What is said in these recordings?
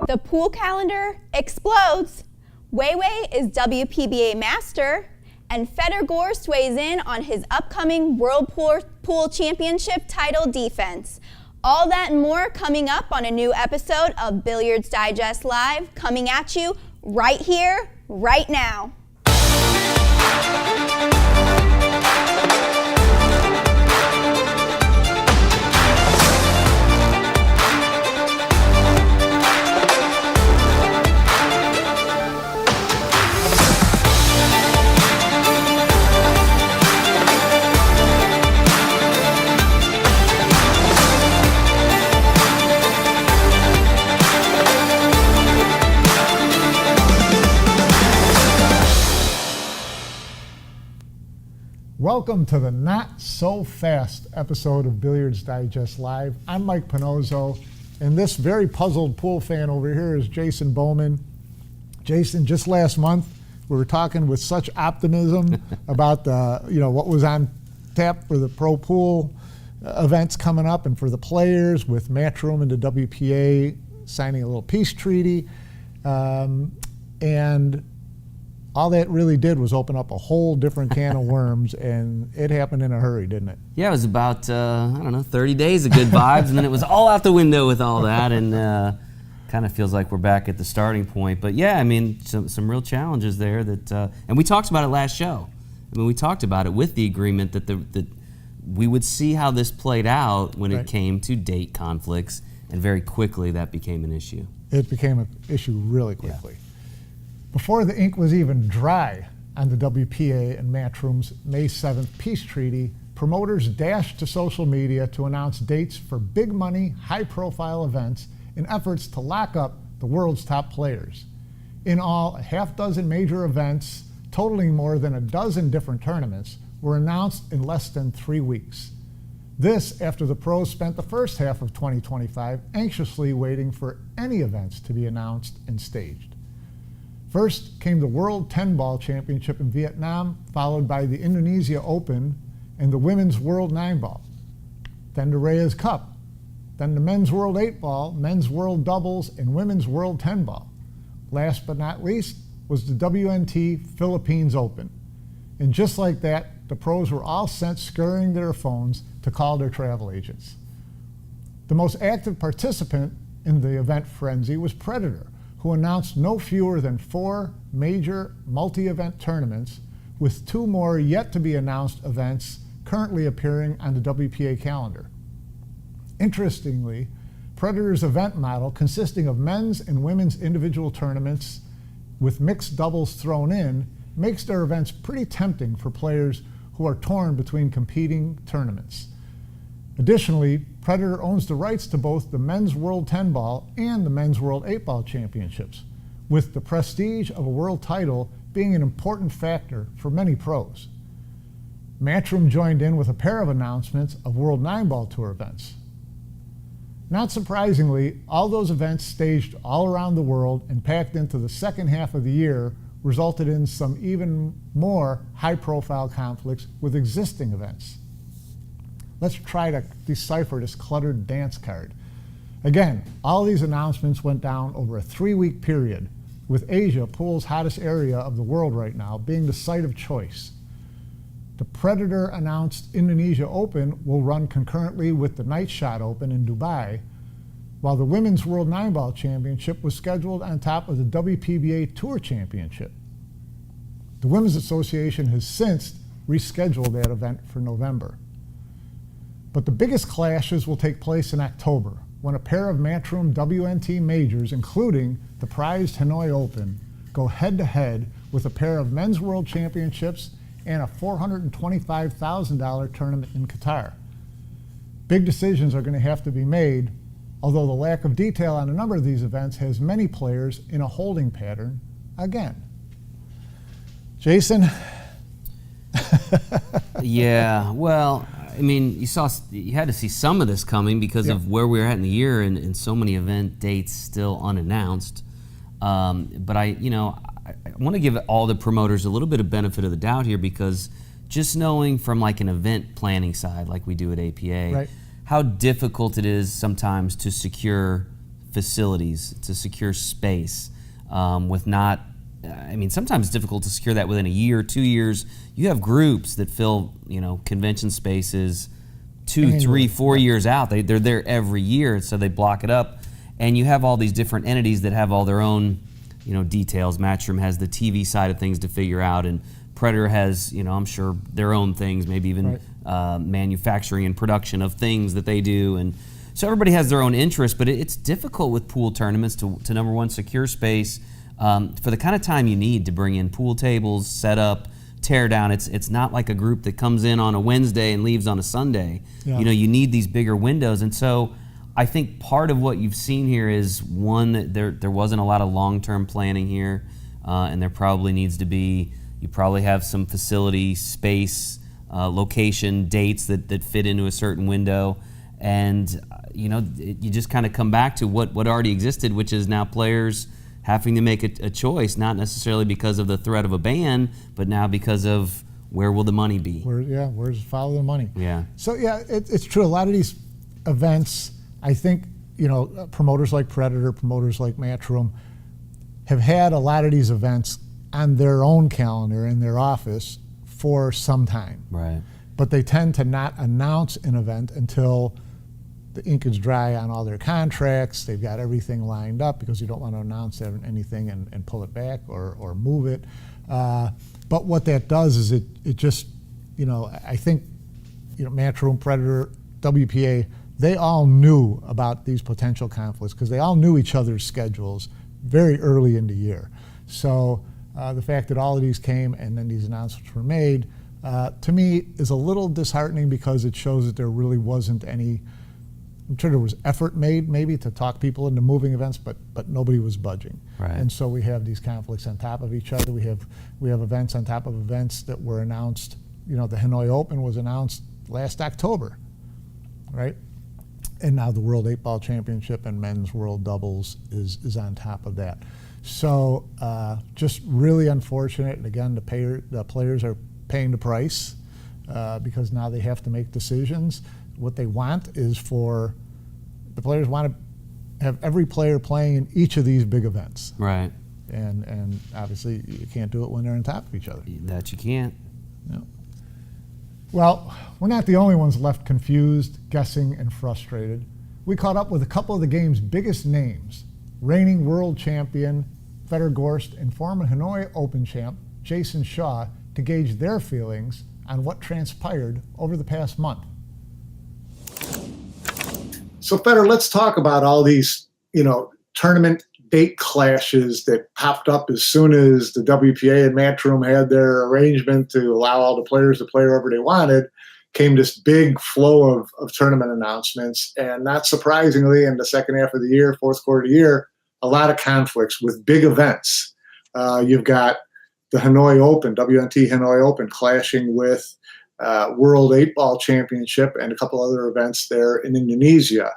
The pool calendar explodes. Weiwei is WPBA Master, and Fedor Gorst weighs in on his upcoming World Pool Championship title defense. All that and more coming up on a new episode of Billiards Digest Live, coming at you right here, right now. Welcome to the Not So Fast episode of Billiards Digest Live. I'm Mike Panozzo, and this very puzzled pool fan over here is Jason Bowman. Jason, just last month, we were talking with such optimism about what was on tap for the pro pool events coming up and for the players, with Matchroom and the WPA signing a little peace treaty. And all that really did was open up a whole different can of worms, and it happened in a hurry, didn't it? Yeah, it was about, 30 days of good vibes, and then it was all out the window with all that, and kind of feels like we're back at the starting point. But yeah, I mean, some real challenges there that, and we talked about it last show. I mean, we talked about it with the agreement that we would see how this played out when it came to date conflicts, and very quickly that became an issue. It became an issue really quickly. Yeah. Before the ink was even dry on the WPA and Matchroom's May 7th peace treaty, promoters dashed to social media to announce dates for big money, high-profile events in efforts to lock up the world's top players. In all, a half dozen major events, totaling more than a dozen different tournaments, were announced in less than 3 weeks. This after the pros spent the first half of 2025 anxiously waiting for any events to be announced and staged. First came the World 10-Ball Championship in Vietnam, followed by the Indonesia Open and the Women's World 9-Ball. Then the Reyes Cup, then the Men's World 8-Ball, Men's World Doubles, and Women's World 10-Ball. Last but not least was the WNT Philippines Open. And just like that, the pros were all sent scurrying to their phones to call their travel agents. The most active participant in the event frenzy was Predator, who announced no fewer than 4 major multi-event tournaments, with 2 more yet-to-be-announced events currently appearing on the WPA calendar. Interestingly, Predator's event model, consisting of men's and women's individual tournaments with mixed doubles thrown in, makes their events pretty tempting for players who are torn between competing tournaments. Additionally, Predator owns the rights to both the Men's World 10-Ball and the Men's World 8-Ball Championships, with the prestige of a world title being an important factor for many pros. Matchroom joined in with a pair of announcements of World 9-Ball Tour events. Not surprisingly, all those events staged all around the world and packed into the second half of the year resulted in some even more high-profile conflicts with existing events. Let's try to decipher this cluttered dance card. Again, all these announcements went down over a 3-week period, with Asia, pool's hottest area of the world right now, being the site of choice. The Predator announced Indonesia Open will run concurrently with the Night Shot Open in Dubai, while the Women's World 9-Ball Championship was scheduled on top of the WPBA Tour Championship. The Women's Association has since rescheduled that event for November. But the biggest clashes will take place in October, when a pair of Matchroom WNT majors, including the prized Hanoi Open, go head-to-head with a pair of Men's World Championships and a $425,000 tournament in Qatar. Big decisions are going to have to be made, although the lack of detail on a number of these events has many players in a holding pattern again. Jason? Yeah, well, I mean, you had to see some of this coming because of where we're at in the year and so many event dates still unannounced. But I want to give all the promoters a little bit of benefit of the doubt here, because just knowing from like an event planning side, like we do at APA, how difficult it is sometimes to secure facilities, to secure space, with not, I mean, sometimes it's difficult to secure that within a year, 2 years. You have groups that fill, convention spaces 2, 3, 4 years out. They're there every year, so they block it up. And you have all these different entities that have all their own, details. Matchroom has the TV side of things to figure out, and Predator has, I'm sure, their own things, maybe even manufacturing and production of things that they do. And so everybody has their own interest, but it's difficult with pool tournaments to number one, secure space for the kind of time you need to bring in pool tables, set up, tear down. It's not like a group that comes in on a Wednesday and leaves on a Sunday. Yeah. You need these bigger windows. And so I think part of what you've seen here is, one, that there wasn't a lot of long-term planning here, and there probably needs to be. You probably have some facility, space, location, dates that fit into a certain window, and you just kind of come back to what already existed, which is now players having to make a choice, not necessarily because of the threat of a ban, but now because of where will the money be. Where's follow the money? Yeah. So it's true. A lot of these events, I think, promoters like Predator, promoters like Matchroom have had a lot of these events on their own calendar in their office for some time. Right. But they tend to not announce an event until the ink is dry on all their contracts. They've got everything lined up, because you don't want to announce anything and pull it back or move it. But what that does is it just, I think, Matchroom, Predator, WPA, they all knew about these potential conflicts because they all knew each other's schedules very early in the year. So the fact that all of these came and then these announcements were made, to me, is a little disheartening, because it shows that there really wasn't any. I'm sure there was effort made maybe to talk people into moving events, but nobody was budging. Right. And so we have these conflicts on top of each other. We have events on top of events that were announced. The Hanoi Open was announced last October, right? And now the World 8-Ball Championship and Men's World Doubles is on top of that. So just really unfortunate. And again, the players are paying the price because now they have to make decisions. What they want is for the players want to have every player playing in each of these big events. Right. And obviously you can't do it when they're on top of each other. That you can't. No. Well, we're not the only ones left confused, guessing, and frustrated. We caught up with a couple of the game's biggest names: reigning world champion Fedor Gorst and former Hanoi Open champ Jason Shaw, to gauge their feelings on what transpired over the past month. So, Fedor, let's talk about all these, tournament date clashes that popped up as soon as the WPA and Matchroom had their arrangement to allow all the players to play wherever they wanted. Came this big flow of tournament announcements, and not surprisingly, in the second half of the year, fourth quarter of the year, a lot of conflicts with big events. You've got the Hanoi Open, WNT Hanoi Open, clashing with World 8-Ball Championship and a couple other events there in Indonesia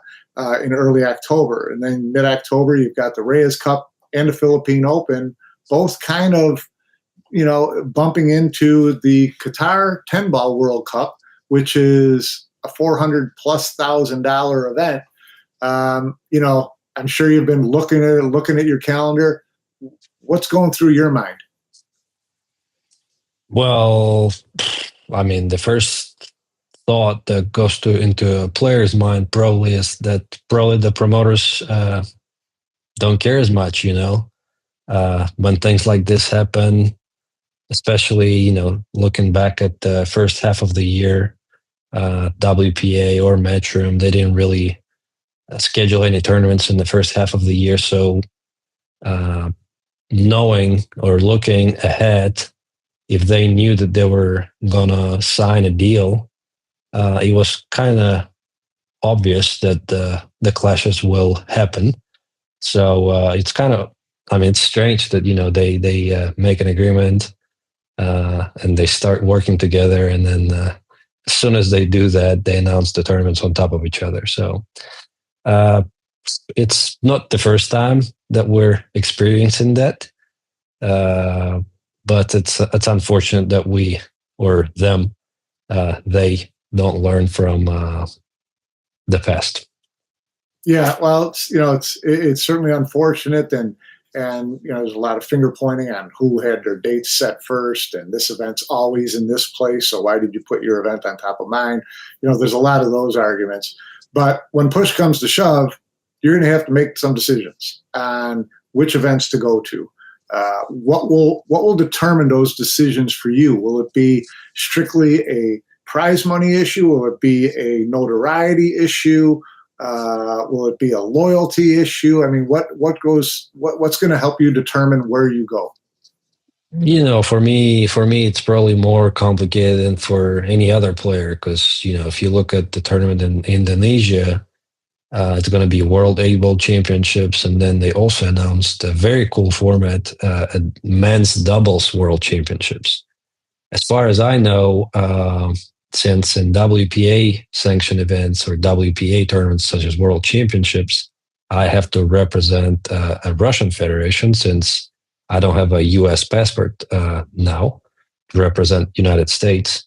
in early October. And then mid-October, you've got the Reyes Cup and the Philippine Open, both kind of, bumping into the Qatar 10-Ball World Cup, which is a $400,000+ event. I'm sure you've been looking at your calendar. What's going through your mind? Well, I mean, the first thought that goes into a player's mind probably is that probably the promoters don't care as much, when things like this happen, especially, looking back at the first half of the year, WPA or Matchroom, they didn't really schedule any tournaments in the first half of the year. So knowing or looking ahead, if they knew that they were gonna sign a deal, it was kind of obvious that the clashes will happen. So it's kind of, it's strange that they make an agreement and they start working together, and then as soon as they do that, they announce the tournaments on top of each other. So it's not the first time that we're experiencing that. But it's unfortunate that we or them they don't learn from the past. Yeah, well, it's certainly unfortunate, and there's a lot of finger pointing on who had their dates set first, and this event's always in this place, so why did you put your event on top of mine? There's a lot of those arguments. But when push comes to shove, you're going to have to make some decisions on which events to go to. What will determine those decisions for you? Will it be strictly a prize money issue? Will it be a notoriety issue? Will it be a loyalty issue? I mean, what's going to help you determine where you go? For me, it's probably more complicated than for any other player because if you look at the tournament in Indonesia, it's going to be World 8-Ball Championships, and then they also announced a very cool format, a men's doubles World Championships. As far as I know, since in WPA sanctioned events or WPA tournaments such as World Championships, I have to represent a Russian federation since I don't have a U.S. passport now to represent United States.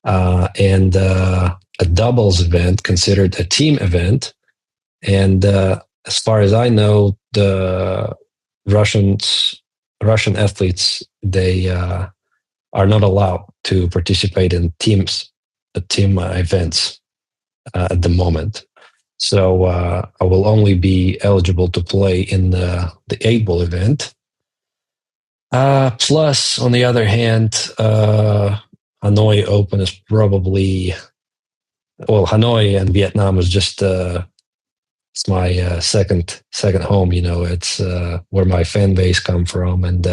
And a doubles event considered a team event. And as far as I know, the Russian athletes, they are not allowed to participate in team events at the moment. So I will only be eligible to play in the 8-ball event. Plus, on the other hand, Hanoi Open is probably, Hanoi and Vietnam is just it's my second home. It's where my fan base come from, and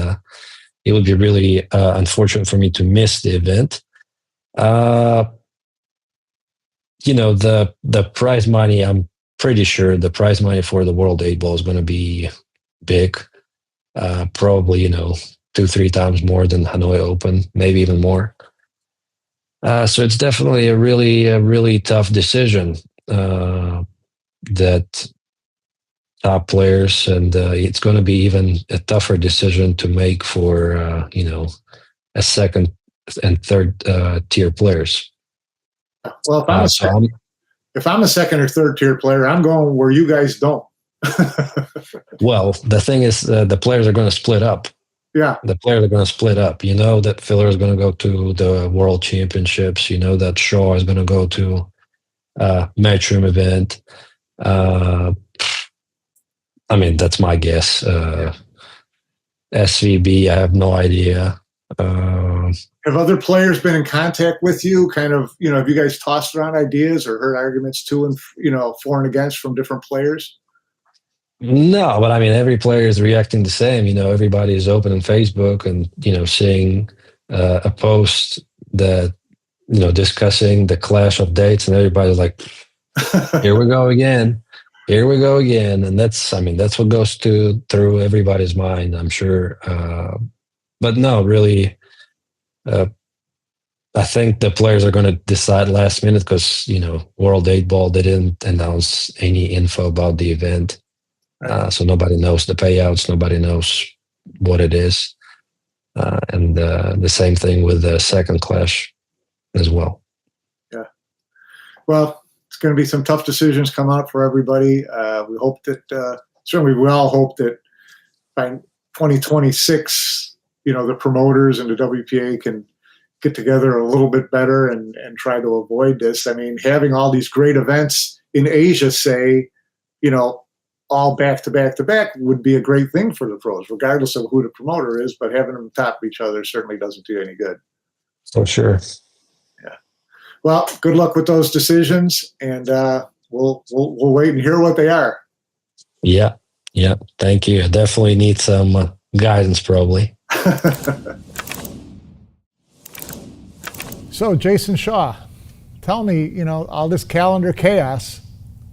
it would be really unfortunate for me to miss the event. The prize money, I'm pretty sure the prize money for the World 8-Ball is going to be big. Probably, 2-3 times more than Hanoi Open, maybe even more. So it's definitely a really tough decision that top players, and it's going to be even a tougher decision to make for, a second and third tier players. Well, if I'm a second or third tier player, I'm going where you guys don't. Well, the thing is, the players are going to split up. Yeah. The players are going to split up. That Filler is going to go to the World Championships. That Shaw is going to go to Matchroom event. I mean, that's my guess. SVB, I have no idea. Have other players been in contact with you? Kind of, have you guys tossed around ideas or heard arguments to and for and against from different players? No, but I mean, every player is reacting the same. Everybody is open on Facebook and seeing a post that discussing the clash of dates, and everybody's like, "Here we go again." Here we go again, and that's what goes through everybody's mind, I'm sure. But no, really, I think the players are going to decide last minute because World 8-Ball, they didn't announce any info about the event, so nobody knows the payouts, nobody knows what it is, and the same thing with the second clash as well. Yeah. Well, it's going to be some tough decisions come out for everybody. We hope that, certainly we all hope that by 2026, the promoters and the WPA can get together a little bit better and try to avoid this. I mean, having all these great events in Asia, say, all back to back to back would be a great thing for the pros, regardless of who the promoter is, but having them top each other certainly doesn't do any good. For sure. Well, good luck with those decisions, and we'll wait and hear what they are. Yeah. Thank you. I definitely need some guidance, probably. So, Jason Shaw, tell me, all this calendar chaos.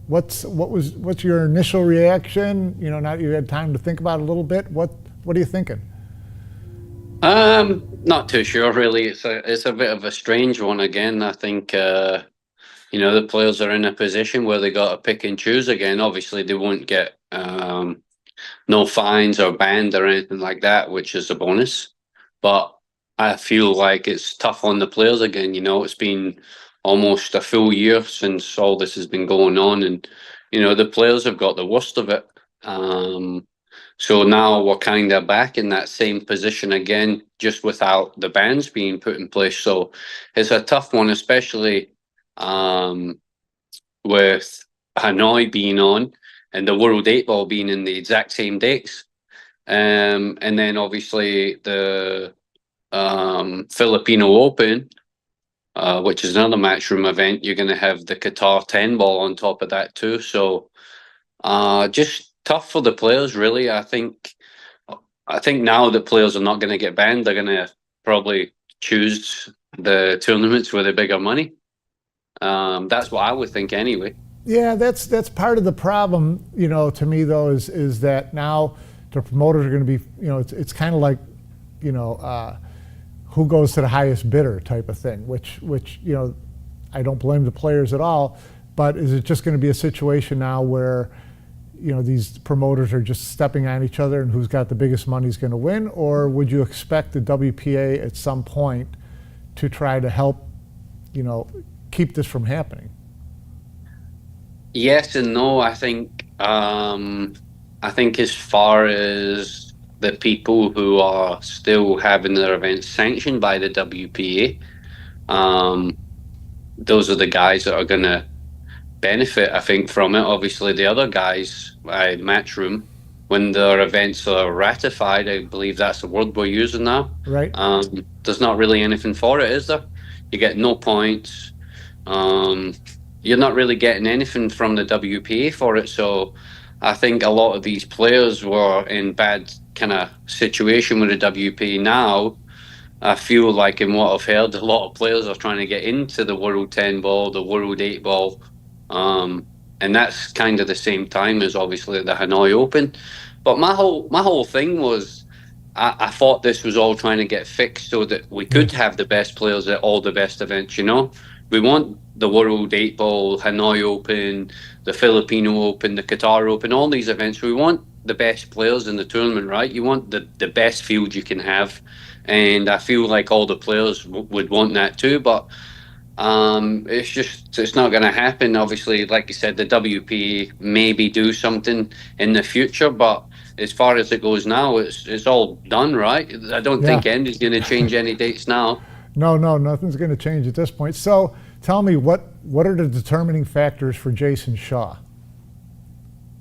What's your initial reaction? Now that you had time to think about it a little bit, what are you thinking? Not too sure really. It's a bit of a strange one again. I think the players are in a position where they got to pick and choose again. Obviously, they won't get no fines or banned or anything like that, which is a bonus. But I feel like it's tough on the players again. It's been almost a full year since all this has been going on, and the players have got the worst of it. So now we're kind of back in that same position again, just without the bans being put in place. So it's a tough one, especially with Hanoi being on and the World 8 Ball being in the exact same dates. And then obviously the Filipino Open, which is another matchroom event. You're going to have the Qatar 10 Ball on top of that too. So just tough for the players, really. I think now that players are not going to get banned, they're going to probably choose the tournaments with the bigger money. That's what I would think anyway. Yeah, that's part of the problem, to me though, is that now the promoters are going to be, it's kind of like, who goes to the highest bidder type of thing, which I don't blame the players at all, but is it just going to be a situation now where, these promoters are just stepping on each other and who's got the biggest money is going to win? Or would you expect the WPA at some point to try to help, keep this from happening? Yes and no. I think as far as the people who are still having their events sanctioned by the WPA, those are the guys that are going to benefit, I think, from it. Obviously, the other guys, Matchroom, when their events are ratified, I believe that's the word we're using now. Right. There's not really anything for it, is there? You get no points. You're not really getting anything from the WPA for it. So I think a lot of these players were in bad kind of situation with the WPA. Now I feel like, in what I've heard, a lot of players are trying to get into the World 10 Ball, the World 8 Ball, and that's kind of the same time as obviously the Hanoi Open. But my whole thing was, I thought this was all trying to get fixed so that we could have the best players at all the best events. We want the World 8 Ball, Hanoi Open, the Filipino Open, the Qatar Open, all these events. We want the best players in the tournament, right? You want the best field you can have. And I feel like all the players would want that too. But it's not going to happen. Obviously, like you said, the WP maybe do something in the future. But as far as it goes now, it's all done, right? I don't think anybody's going to change any dates now. No, nothing's going to change at this point. So tell me, what are the determining factors for Jason Shaw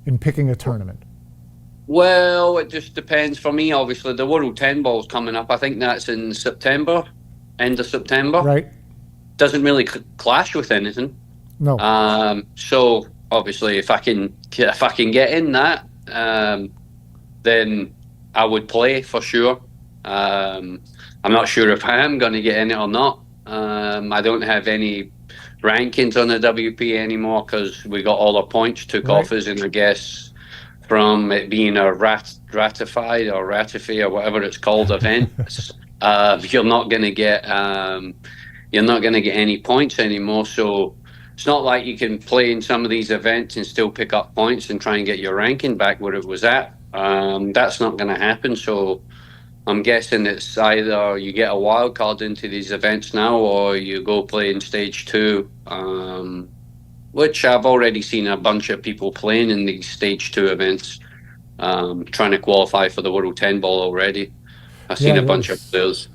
in picking a tournament? Well, it just depends. For me, obviously, the World 10 Ball's coming up. I think that's in September, end of September. Right. Doesn't really clash with anything. No. So obviously, if I can get in that, then I would play for sure. I'm not sure if I am going to get in it or not. I don't have any rankings on the WP anymore because we got all our points took off us, and I guess from it being a ratified or ratify or whatever it's called event, you're not going to get any points anymore. So it's not like you can play in some of these events and still pick up points and try and get your ranking back where it was at. That's not going to happen. So I'm guessing it's either you get a wild card into these events now, or you go play in stage 2, which I've already seen a bunch of people playing in these stage 2 events, trying to qualify for the World 10 Ball already. I've seen a bunch of players.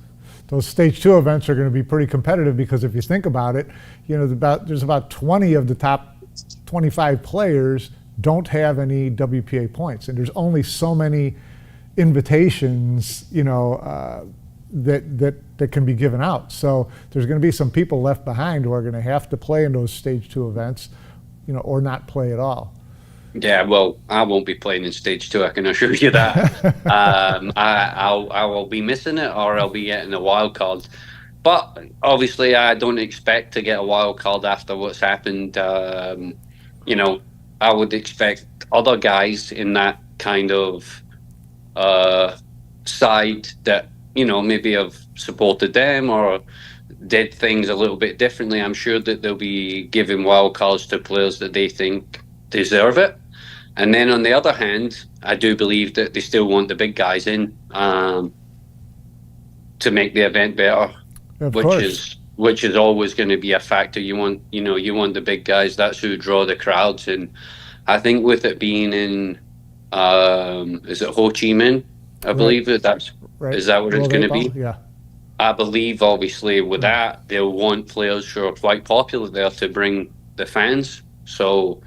Those stage 2 events are going to be pretty competitive because if you think about it, there's about 20 of the top 25 players don't have any WPA points, and there's only so many invitations, that can be given out. So there's going to be some people left behind who are going to have to play in those stage 2 events, or not play at all. Yeah, well, I won't be playing in stage 2. I can assure you that. I will be missing it, or I'll be getting a wild card. But obviously, I don't expect to get a wild card after what's happened. I would expect other guys in that kind of side that maybe have supported them or did things a little bit differently. I'm sure that they'll be giving wild cards to players that they think deserve it. And then on the other hand, I do believe that they still want the big guys in to make the event better, which is always going to be a factor. You want the big guys. That's who draw the crowds, and I think with it being in, is it Ho Chi Minh? I believe Right. is that what it's World going to 8 be? ball? Yeah. I believe, obviously, with that, they'll want players who are quite popular there to bring the fans. So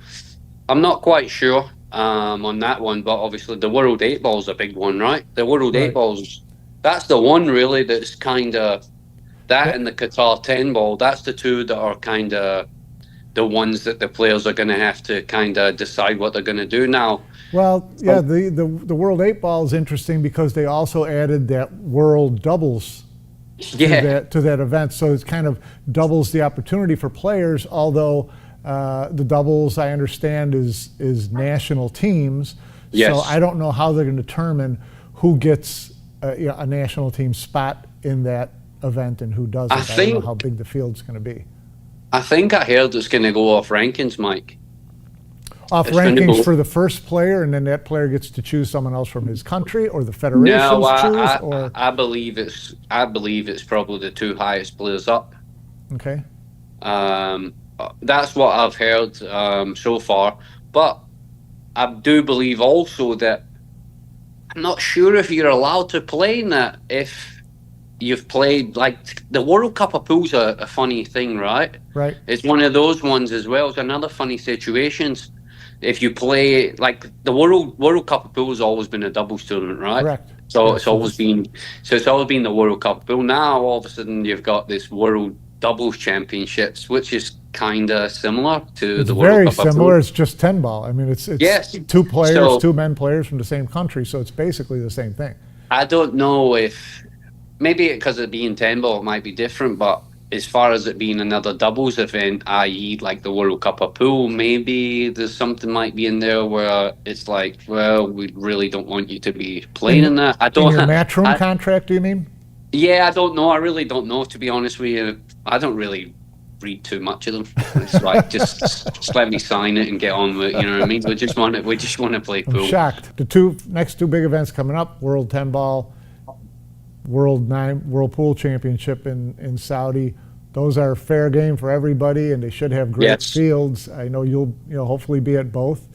I'm not quite sure on that one, but obviously the World 8 Ball is a big one, right? The World 8 Right. Balls, that's the one really that's kind of, that That- and the Qatar 10 Ball, that's the two that are kind of the ones that the players are going to have to kind of decide what they're going to do now. Well, yeah, the World 8 ball is interesting because they also added that World doubles Yeah, to that event. So it kind of doubles the opportunity for players, although the doubles, I understand, is national teams. Yes. So I don't know how they're going to determine who gets a national team spot in that event and who doesn't. I don't know how big the field's going to be. I think I heard it's going to go off rankings, Mike. Off It's going to rankings go- for the first player, and then that player gets to choose someone else from his country, or the federations No, choose, or I believe it's probably the two highest players up. okay. That's what I've heard so far. But I do believe also that I'm not sure if you're allowed to play in that if you've played, like, the World Cup of Pool's a funny thing, right? Right. It's one of those ones as well. It's another funny situations. If you play, like, the World Cup of Pool has always been a doubles tournament, right? Correct. So Yeah, it's always been the World Cup of Pool. Now all of a sudden you've got this World Doubles Championships, which is kind of similar to It's the World very Cup of similar. Pool. It's just 10 ball. I mean, it's Yes. two players, So- two men players from the same country, so it's basically the same thing. I don't know if maybe because it being 10 ball it might be different, but as far as it being another doubles event, i.e. like the World Cup of Pool, maybe there's something might be in there where it's like, well, we really don't want you to be playing in that. I In don't your matchroom I- contract, do you mean? Yeah, I don't know. I really don't know, to be honest with you. I don't really read too much of them. It's like just let me sign it and get on with it. You know what I mean? We just want to play I'm pool. shocked. The next two big events coming up: World 10 ball, World Pool Championship in Saudi. Those are fair game for everybody, and they should have great Yes. fields. I know you'll hopefully be at both,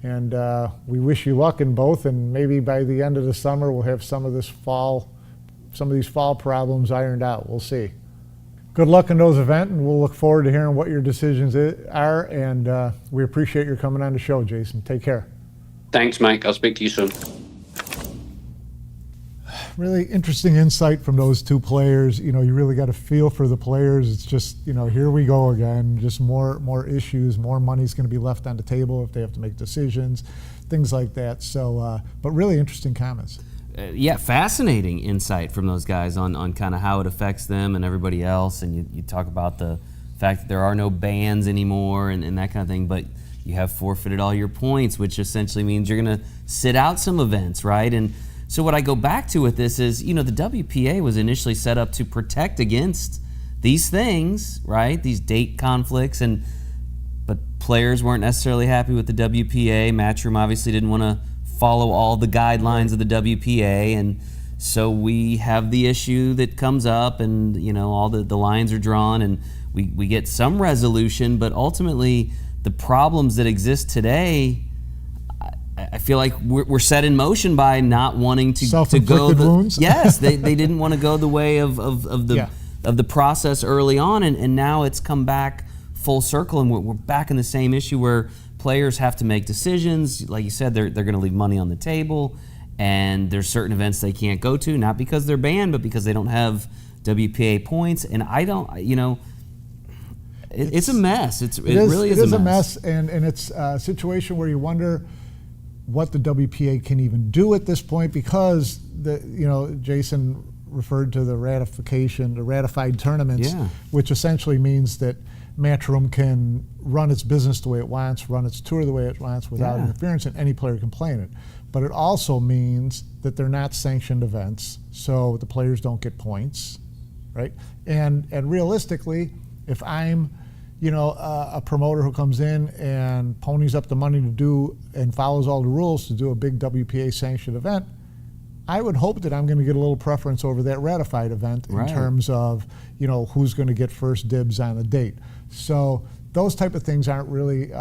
and we wish you luck in both. And maybe by the end of the summer, we'll have some of these fall problems ironed out. We'll see. Good luck in those events, and we'll look forward to hearing what your decisions are. And we appreciate your coming on the show, Jason. Take care. Thanks, Mike. I'll speak to you soon. Really interesting insight from those two players. You really got to feel for the players. It's just, here we go again. Just more issues, more money's going to be left on the table if they have to make decisions, things like that. So, but really interesting comments. Yeah, fascinating insight from those guys on kind of how it affects them and everybody else. And you talk about the fact that there are no bans anymore and that kind of thing, but you have forfeited all your points, which essentially means you're going to sit out some events, right? And so what I go back to with this is, the WPA was initially set up to protect against these things, right? These date conflicts, but players weren't necessarily happy with the WPA. Matchroom obviously didn't want to follow all the guidelines of the WPA, and so we have the issue that comes up, and all the lines are drawn, and we get some resolution, but ultimately the problems that exist today, I feel like we're set in motion by not wanting to go Self-inflicted wounds? Yes, they didn't want to go the way of the Yeah. of the process early on, and now it's come back full circle, and we're back in the same issue where players have to make decisions. Like you said, they're going to leave money on the table, and there's certain events they can't go to, not because they're banned, but because they don't have WPA points. And I don't, it's a mess. It really is a mess. And it's a situation where you wonder what the WPA can even do at this point, because Jason referred to the ratified tournaments, Yeah. which essentially means that Matchroom can run its business the way it wants, run its tour the way it wants without interference, and any player can play in it. But it also means that they're not sanctioned events, so the players don't get points, right? And realistically, if I'm a promoter who comes in and ponies up the money to do and follows all the rules to do a big WPA sanctioned event, I would hope that I'm going to get a little preference over that ratified event in terms of, who's going to get first dibs on a date. So those type of things aren't really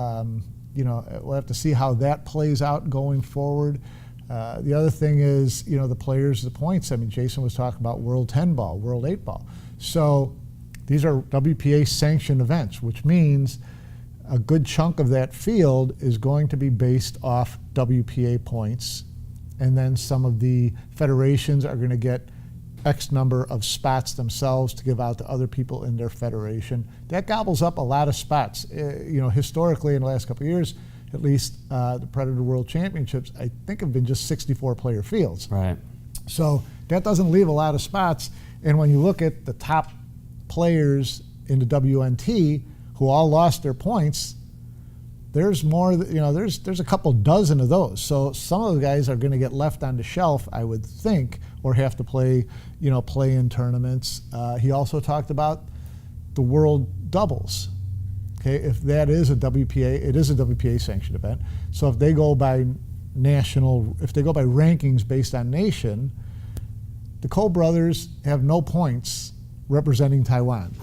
we'll have to see how that plays out going forward. The other thing is, the players, the points. I mean, Jason was talking about World 10 ball, World 8 ball. So these are WPA sanctioned events, which means a good chunk of that field is going to be based off WPA points. And then some of the federations are going to get X number of spots themselves to give out to other people in their federation. That gobbles up a lot of spots. Historically in the last couple of years, at least the Predator World Championships, I think have been just 64 player fields. Right. So that doesn't leave a lot of spots. And when you look at the top players in the WNT who all lost their points, there's more, there's a couple dozen of those. So some of the guys are going to get left on the shelf, I would think, or have to play in tournaments. He also talked about the world doubles. Okay, if that is a WPA, it is a WPA sanctioned event. So if they go by rankings based on nation, the Cole brothers have no points representing Taiwan.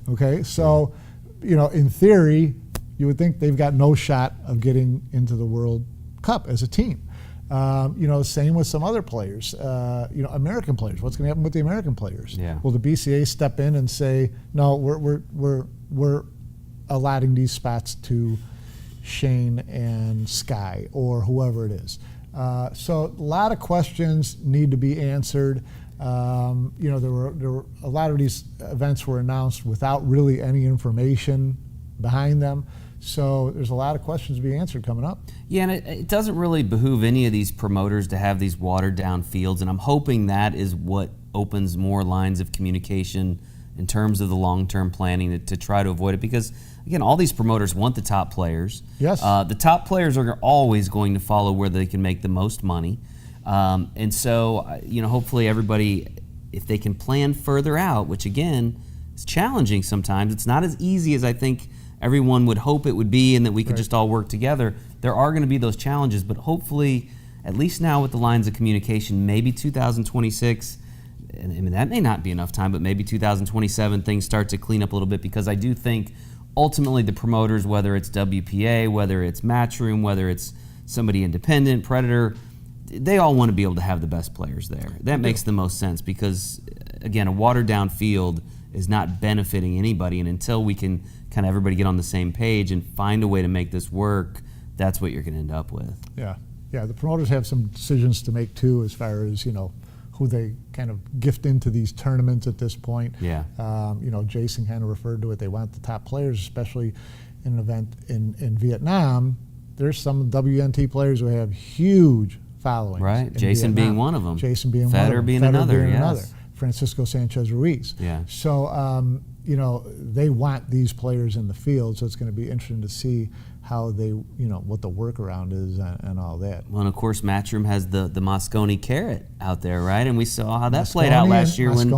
Okay, so, in theory, you would think they've got no shot of getting into the World Cup as a team. Same with some other players. American players. What's going to happen with the American players? Yeah. Will the BCA step in and say, no, we're allotting these spots to Shane and Sky or whoever it is? So a lot of questions need to be answered. There were a lot of these events were announced without really any information behind them. So there's a lot of questions to be answered coming up. Yeah, and it doesn't really behoove any of these promoters to have these watered down fields, and I'm hoping that is what opens more lines of communication in terms of the long-term planning to try to avoid it, because again, all these promoters want the top players. Yes. The top players are always going to follow where they can make the most money. And so, hopefully everybody, if they can plan further out, which again is challenging sometimes, it's not as easy as I think everyone would hope it would be and that we could just all work together. There are going to be those challenges, but hopefully, at least now with the lines of communication, maybe 2026, and I mean, that may not be enough time, but maybe 2027 things start to clean up a little bit, because I do think ultimately the promoters, whether it's WPA, whether it's Matchroom, whether it's somebody independent, Predator, they all want to be able to have the best players there. That makes the most sense, because again, a watered down field is not benefiting anybody, and until we can kind of everybody get on the same page and find a way to make this work, that's what you're going to end up with. Yeah, the promoters have some decisions to make too, as far as who they kind of gift into these tournaments at this point. Yeah. Jason kind of referred to it. They want the top players, especially in an event in Vietnam. There's some WNT players who have huge followings. Right. Jason Vietnam. being one of them. Jason being Fedor one of them. being Fedor another. being Yes. another. Francisco Sanchez Ruiz. Yeah. So, they want these players in the field, so it's going to be interesting to see how they, what the workaround is and all that. Well, and of course, Matchroom has the Moscone carrot out there, right? And we saw how that played out last year when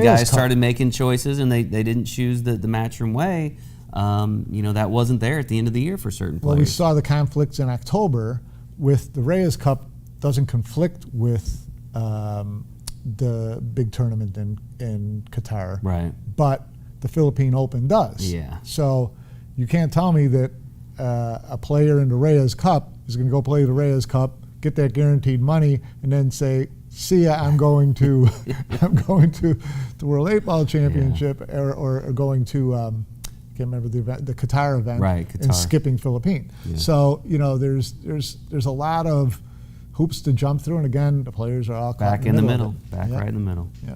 guys started making choices and they didn't choose the Matchroom way. That wasn't there at the end of the year for certain players. Well, we saw the conflicts in October with the Reyes Cup. Doesn't conflict with the big tournament in Qatar, right? But the Philippine Open does. Yeah. So you can't tell me that a player in the Reyes Cup is going to go play the Reyes Cup, get that guaranteed money, and then say, "See ya, I'm going to the World 8-Ball Championship," or going to I can't remember the event, the Qatar event, right? Qatar. And skipping Philippine. Yeah. So there's a lot of hoops to jump through, and again, the players are all back in the middle, right in the middle. Yeah.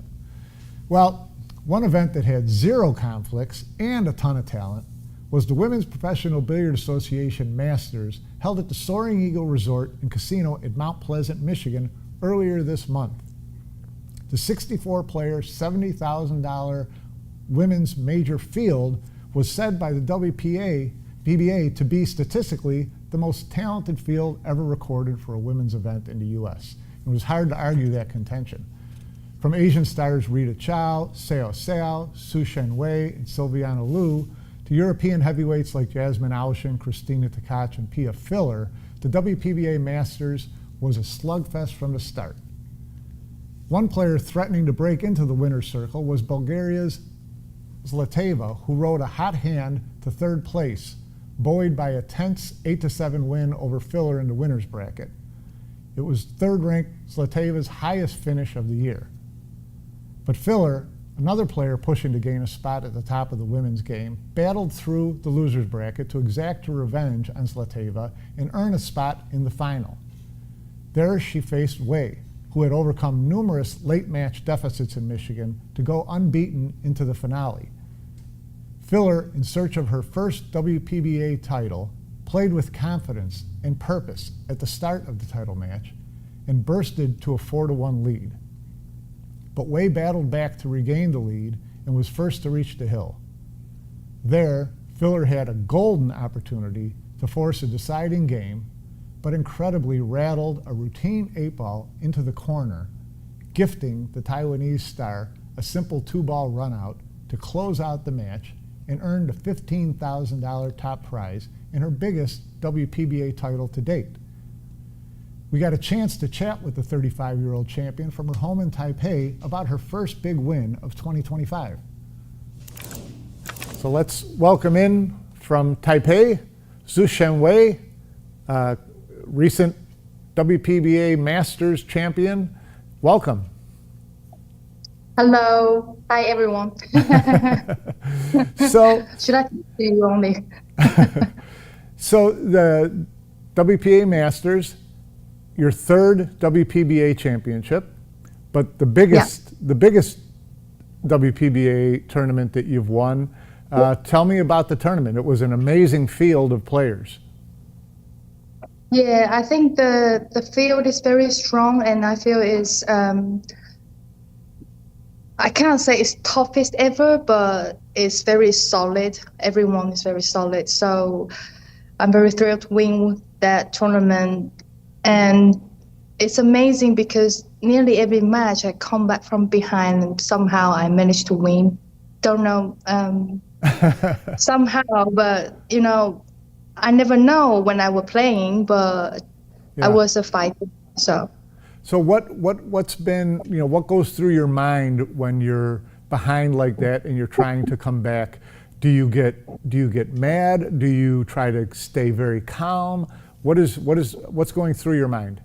Well, one event that had zero conflicts and a ton of talent was the Women's Professional Billiards Association Masters, held at the Soaring Eagle Resort and Casino in Mount Pleasant, Michigan, earlier this month. The 64-player, $70,000 women's major field was said by the WPBA to be statistically the most talented field ever recorded for a women's event in the U.S. It was hard to argue that contention. From Asian stars Rita Chow, Seo Seo, Su Shen Wei, and Silviana Liu, to European heavyweights like Jasmine Aushin, Christina Tkach, and Pia Filler, the WPBA Masters was a slugfest from the start. One player threatening to break into the winner's circle was Bulgaria's Zlateva, who rode a hot hand to third place, buoyed by a tense 8-7 win over Filler in the winner's bracket. It was third-ranked Zlateva's highest finish of the year. But Filler, another player pushing to gain a spot at the top of the women's game, battled through the loser's bracket to exact her revenge on Zlateva and earn a spot in the final. There she faced Wei, who had overcome numerous late-match deficits in Michigan to go unbeaten into the finale. Filler, in search of her first WPBA title, played with confidence and purpose at the start of the title match and bursted to a 4-1 lead. But Wei battled back to regain the lead and was first to reach the hill. There, Filler had a golden opportunity to force a deciding game, but incredibly rattled a routine 8-ball into the corner, gifting the Taiwanese star a simple 2-ball runout to close out the match and earned a $15,000 top prize in her biggest WPBA title to date. We got a chance to chat with the 35-year-old champion from her home in Taipei about her first big win of 2025. So let's welcome in from Taipei, Zhu Wei, recent WPBA Masters champion. Welcome. Hello. Hi, everyone. So, should I see you only? So the WPBA Masters, your third WPBA championship, but the biggest WPBA tournament that you've won. Tell me about the tournament. It was an amazing field of players. Yeah, I think the field is very strong, and I feel it's I can't say it's toughest ever, but it's very solid. Everyone is very solid. So I'm very thrilled to win that tournament. And it's amazing because nearly every match I come back from behind and somehow I manage to win. Don't know somehow, but you know, I never know when I was playing, but I was a fighter. So what's been, you know, what goes through your mind when you're behind like that and you're trying to come back? Do you get mad? Do you try to stay very calm? What's going through your mind?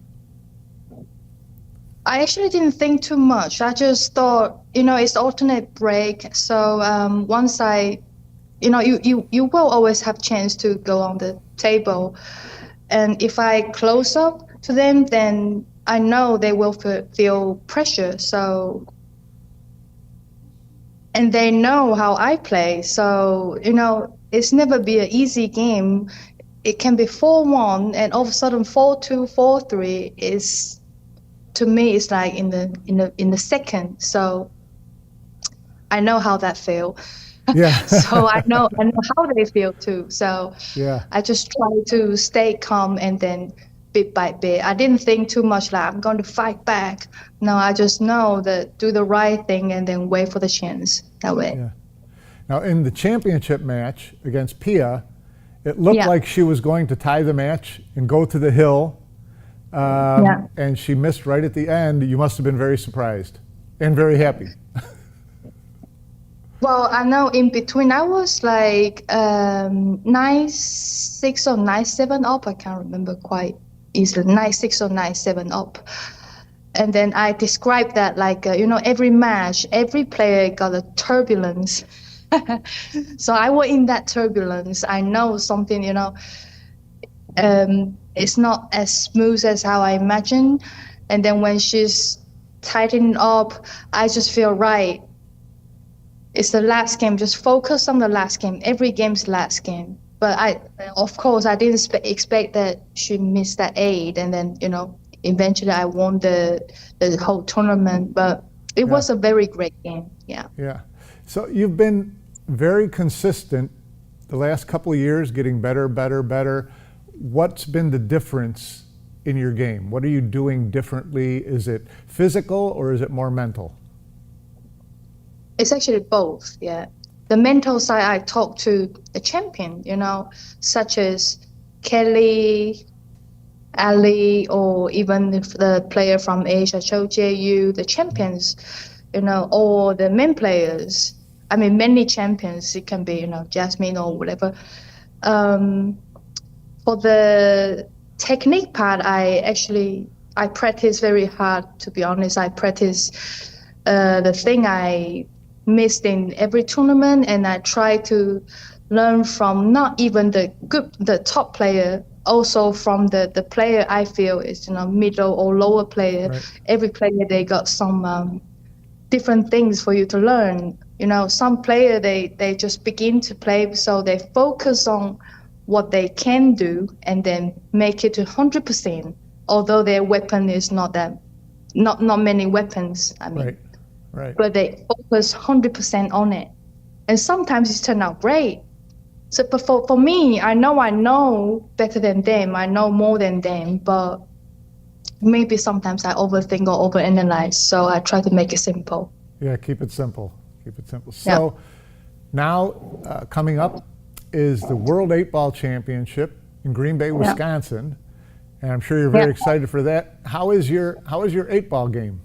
I actually didn't think too much. I just thought, you know, it's alternate break. So once you know, you will always have chance to go on the table. And if I close up to them, then I know they will feel pressure. So, and they know how I play. So, you know, it's never be an easy game. It can be 4-1 and all of a sudden 4-2, 4-3 is, to me, it's like in the second. So I know how that feel. Yeah. So I know how they feel too. So yeah. I just try to stay calm and then bit by bit. I didn't think too much like I'm going to fight back. No, I just know that do the right thing and then wait for the chance that way. Yeah. Now in the championship match against Pia, it looked like she was going to tie the match and go to the hill, and she missed right at the end. You must have been very surprised and very happy. Well, I know in between I was like 9-6 or 9-7 up. I can't remember quite easily. 9-6 or 9-7 up. And then I described that like, you know, every match, every player got a turbulence. So I was in that turbulence. I know something, you know, it's not as smooth as how I imagined. And then when she's tightening up, I just feel right. It's the last game. Just focus on the last game. Every game's last game. But of course, I didn't expect that she missed that 8, and then you know, eventually I won the whole tournament. But it was a very great game. Yeah. Yeah. So you've been very consistent the last couple of years, getting better. What's been the difference in your game? What are you doing differently? Is it physical or is it more mental? It's actually both, yeah. The mental side, I talk to the champion, you know, such as Kelly, Ali, or even the player from Asia, Cho Jae-yu, the champions, you know, or the men players. I mean, many champions. It can be, you know, Jasmine or whatever. For the technique part, I practice very hard. To be honest, I practice the thing I missed in every tournament, and I try to learn from not even the top player, also from the player I feel is middle or lower player. Right. Every player they got some different things for you to learn. Some player they just begin to play, so they focus on what they can do and then make it to 100%. Although their weapon is not many weapons. I mean, Right. but they focus 100% on it, and sometimes it turns out great. So, but for me, I know better than them. I know more than them, but maybe sometimes I overthink or overanalyze. So I try to make it simple. Yeah, keep it simple. Keep it simple. So now coming up is the World 8-Ball Championship in Green Bay, Wisconsin. And I'm sure you're very excited for that. How is your 8-ball game?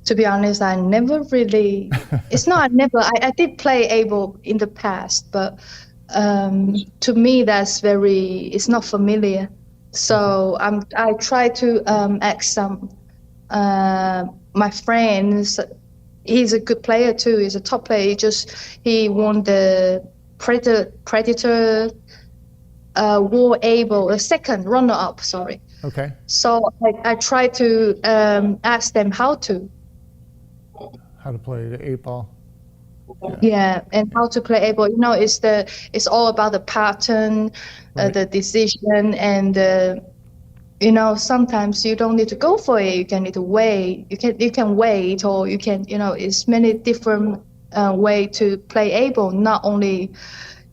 To be honest, I never really, it's not never, I did play able in the past, but to me it's not familiar. So I try to ask some my friends. He's a good player too. He's a top player. He won the Predator War Able, a second runner-up. Sorry. Okay. So I try to ask them how to play the 8-ball. Yeah, and how to play able. It's all about the pattern, the decision, and sometimes you don't need to go for it. You can need to wait. You can wait, or you can it's many different way to play able. Not only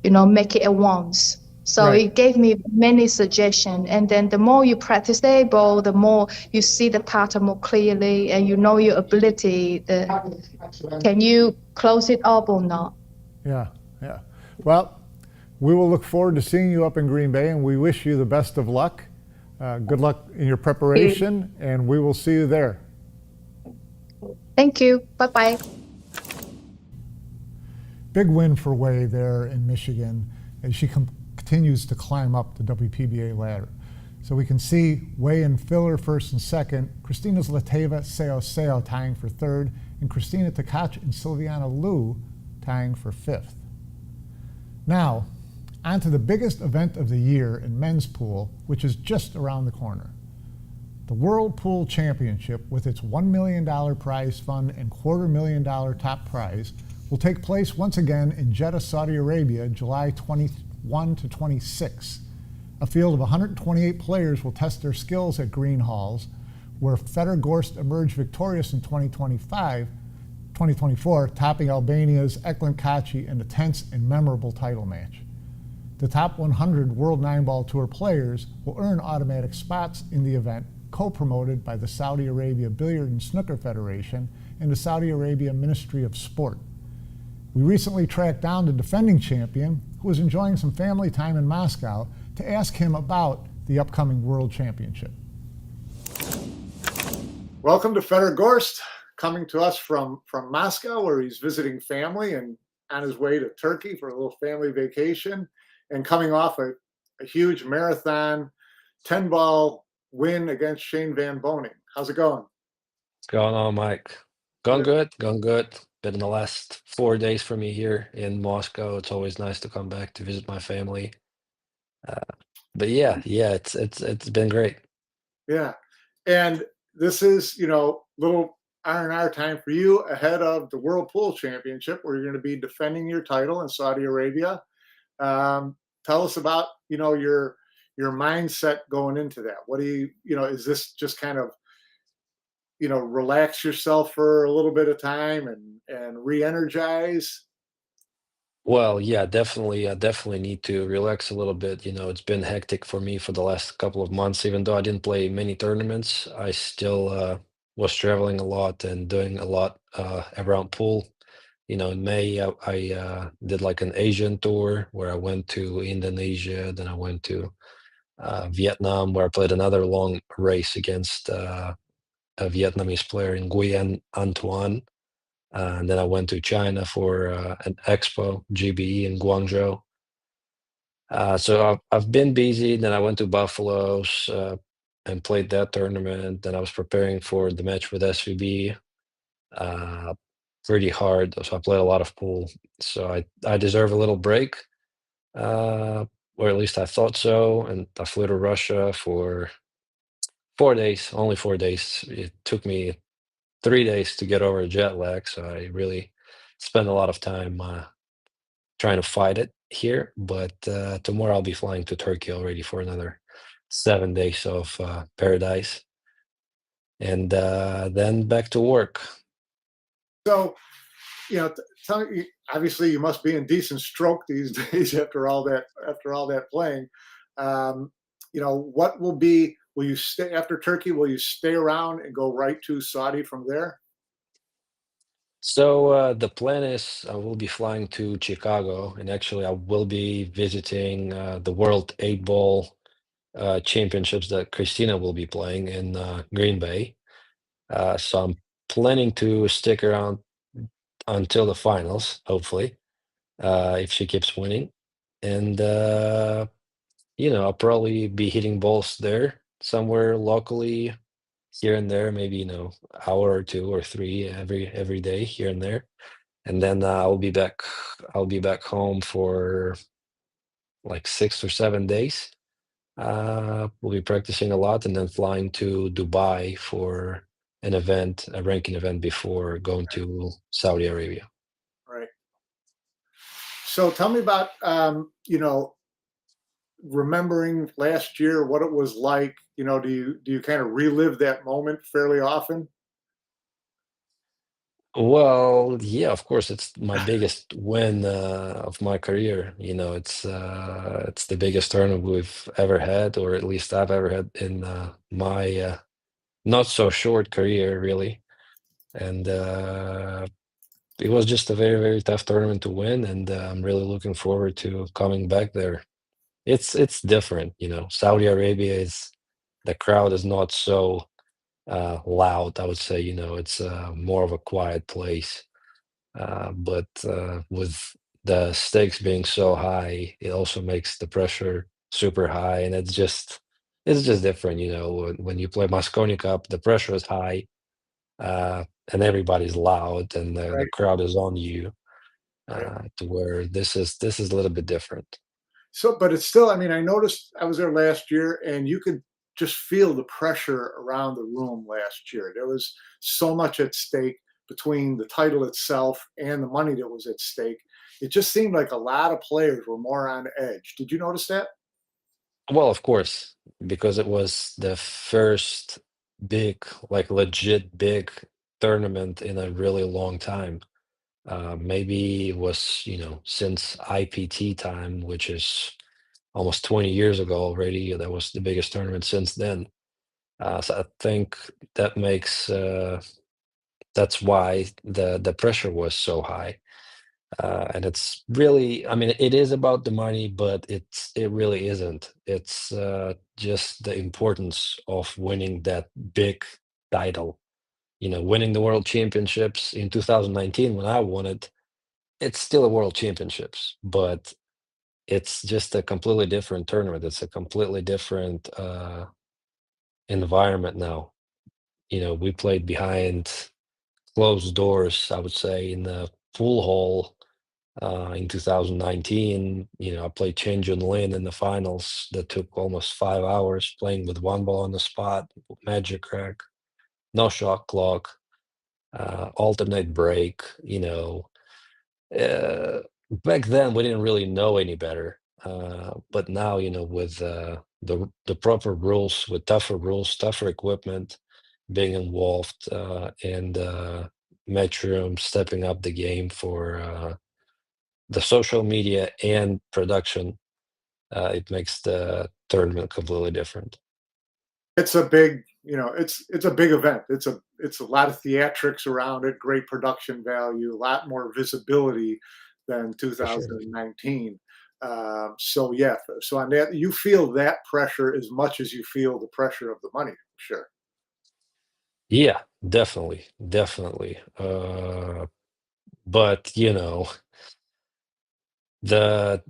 make it at once. So it gave me many suggestions, and then the more you practice the able, the more you see the pattern more clearly, and your ability. Can you close it up or not? Yeah. Well, we will look forward to seeing you up in Green Bay, and we wish you the best of luck. Good luck in your preparation, and we will see you there. Thank you. Bye-bye. Big win for Wei there in Michigan as she continues to climb up the WPBA ladder. So we can see Wei and Filler first and second, Christina Zlateva, Seo tying for third, and Christina Tkach and Silviana Liu tying for fifth. Now, on to the biggest event of the year in men's pool, which is just around the corner. The World Pool Championship, with its $1 million prize fund and $250,000 top prize, will take place once again in Jeddah, Saudi Arabia, July 21 to 26. A field of 128 players will test their skills at green halls, where Fedor Gorst emerged victorious in 2024, topping Albania's Eklund Kaci in a tense and memorable title match. The top 100 World 9-Ball Tour players will earn automatic spots in the event, co-promoted by the Saudi Arabia Billiard and Snooker Federation and the Saudi Arabia Ministry of Sport. We recently tracked down the defending champion, who was enjoying some family time in Moscow, to ask him about the upcoming World Championship. Welcome to Fedor Gorst, coming to us from Moscow, where he's visiting family and on his way to Turkey for a little family vacation, and coming off a huge marathon 10-ball win against Shane Van Boning. How's it going? What's going on, Mike? Going good. Been the last 4 days for me here in Moscow. It's always nice to come back to visit my family. But yeah, it's been great. Yeah, and this is little R&R time for you ahead of the World Pool Championship, where you're going to be defending your title in Saudi Arabia. Tell us about your mindset going into that. What do you is this just kind of relax yourself for a little bit of time and re-energize? Well, yeah, definitely. I definitely need to relax a little bit. It's been hectic for me for the last couple of months. Even though I didn't play many tournaments, I still was traveling a lot and doing a lot around pool. In May, I did like an Asian tour where I went to Indonesia, then I went to Vietnam, where I played another long race against a Vietnamese player in Nguyen Antoine. And then I went to China for an expo, GBE in Guangzhou. So I've been busy. Then I went to Buffalo's and played that tournament. Then I was preparing for the match with SVB. Uh, Pretty hard. So I played a lot of pool. So I deserve a little break, uh, or at least I thought so. And I flew to Russia for 4 days, only 4 days. It took me 3 days to get over a jet lag. So I really spent a lot of time trying to fight it here. But tomorrow I'll be flying to Turkey already for another 7 days of paradise, and then back to work. So, tell me, obviously you must be in decent stroke these days after all that playing. Um, what will you stay after Turkey? Will you stay around and go right to Saudi from there? So the plan is I will be flying to Chicago, and actually I will be visiting the World Eight Ball Championships that Christina will be playing in Green Bay. So I'm planning to stick around until the finals, hopefully, if she keeps winning. And I'll probably be hitting balls there somewhere locally, here and there, maybe hour or two or three every day here and there. And then I'll be back home for like 6 or 7 days. We'll be practicing a lot and then flying to Dubai for an event, a ranking event before going to Saudi Arabia. Right. So tell me about remembering last year, what it was like. Do you kind of relive that moment fairly often? Well, yeah, of course, it's my biggest win of my career. It's the biggest tournament we've ever had, or at least I've ever had in my not so short career, really. And it was just a very, very tough tournament to win, and I'm really looking forward to coming back there. It's different, Saudi Arabia is the crowd is not so loud. I would say, it's more of a quiet place. But with the stakes being so high, it also makes the pressure super high, and it's just different. When you play Mosconi Cup, the pressure is high, and everybody's loud, and the Right. crowd is on you. Right. To where this is a little bit different. So, but it's still, I mean, I noticed I was there last year and you could just feel the pressure around the room last year. There was so much at stake between the title itself and the money that was at stake. It just seemed like a lot of players were more on edge. Did you notice that? Well, of course, because it was the first big, like legit big tournament in a really long time. Maybe it was, since IPT time, which is almost 20 years ago already. That was the biggest tournament since then. So I think that that's why the pressure was so high. And it's really, I mean, it is about the money, but it really isn't. It's just the importance of winning that big title. Winning the World Championships in 2019 when I won it, it's still a World Championships, but it's just a completely different tournament. It's a completely different environment now. We played behind closed doors, I would say, in the pool hall in 2019. I played Chen Junlin in the finals that took almost 5 hours, playing with one ball on the spot, magic crack, no shot clock, alternate break. Uh, Back then we didn't really know any better, but now with the proper rules, with tougher rules, tougher equipment being involved, and Matchroom stepping up the game for the social media and production, it makes the tournament completely different. It's a big, it's a big event. It's a lot of theatrics around it, great production value, a lot more visibility than For sure. 2019. So yeah, so on that, you feel that pressure as much as you feel the pressure of the money, sure. Yeah, definitely, definitely. But the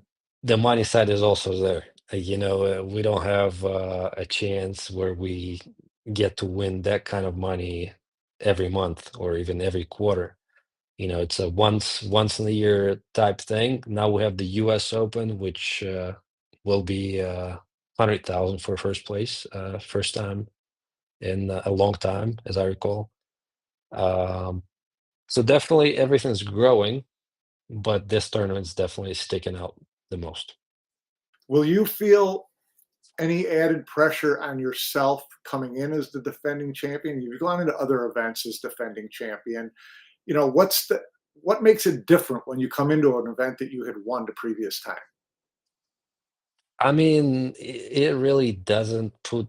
the money side is also there. We don't have a chance where we get to win that kind of money every month or even every quarter. It's a once in a year type thing. Now we have the U.S. Open, which will be 100,000 for first place, first time in a long time, as I recall. Um, so definitely everything's growing, but this tournament's definitely sticking out the most. Will you feel any added pressure on yourself coming in as the defending champion? You've gone into other events as defending champion. What makes it different when you come into an event that you had won the previous time? I mean, it really doesn't put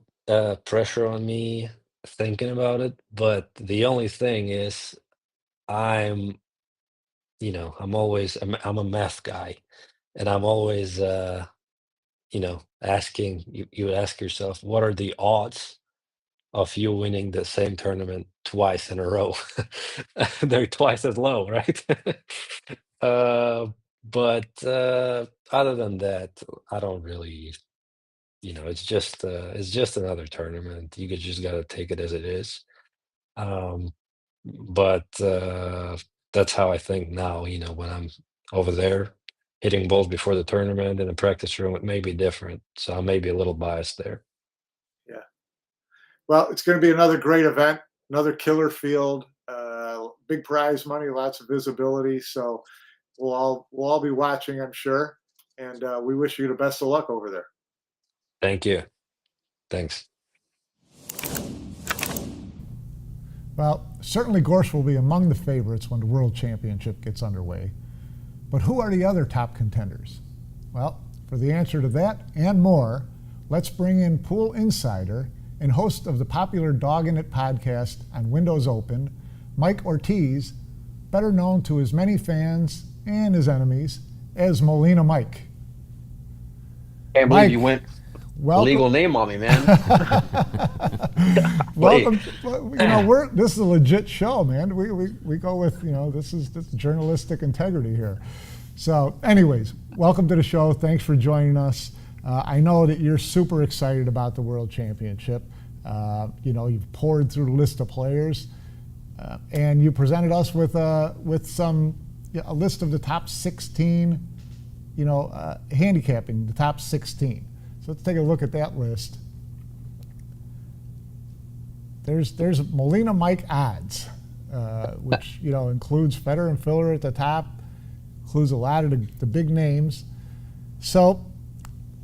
pressure on me thinking about it, but the only thing is I'm, I'm a math guy, and I'm always, asking you ask yourself, what are the odds of you winning the same tournament twice in a row? They're twice as low, right? uh, but other than that, I don't really. It's just another tournament. You just gotta take it as it is. Um, but that's how I think now. When I'm over there hitting balls before the tournament in the practice room, it may be different. So I may be a little biased there. Yeah. Well, it's going to be another great event, another killer field, big prize money, lots of visibility. So we'll all be watching, I'm sure. And we wish you the best of luck over there. Thank you. Thanks. Well, certainly Gorst will be among the favorites when the World Championship gets underway. But who are the other top contenders? Well, for the answer to that and more, let's bring in pool insider and host of the popular Dog in It podcast on Windows Open, Mike Ortiz, better known to his many fans and his enemies as Molina Mike. Can't believe Mike, you went welcome. legal name on me, man. Welcome. This is a legit show, man. We go with, this is journalistic integrity here. So anyways, welcome to the show. Thanks for joining us. I know that you're super excited about the World Championship. You've poured through the list of players, and you presented us with a list of the top 16, handicapping the top 16. So let's take a look at that list. There's Molina Mike odds, which includes Fedor and Filler at the top, includes a lot of the big names. So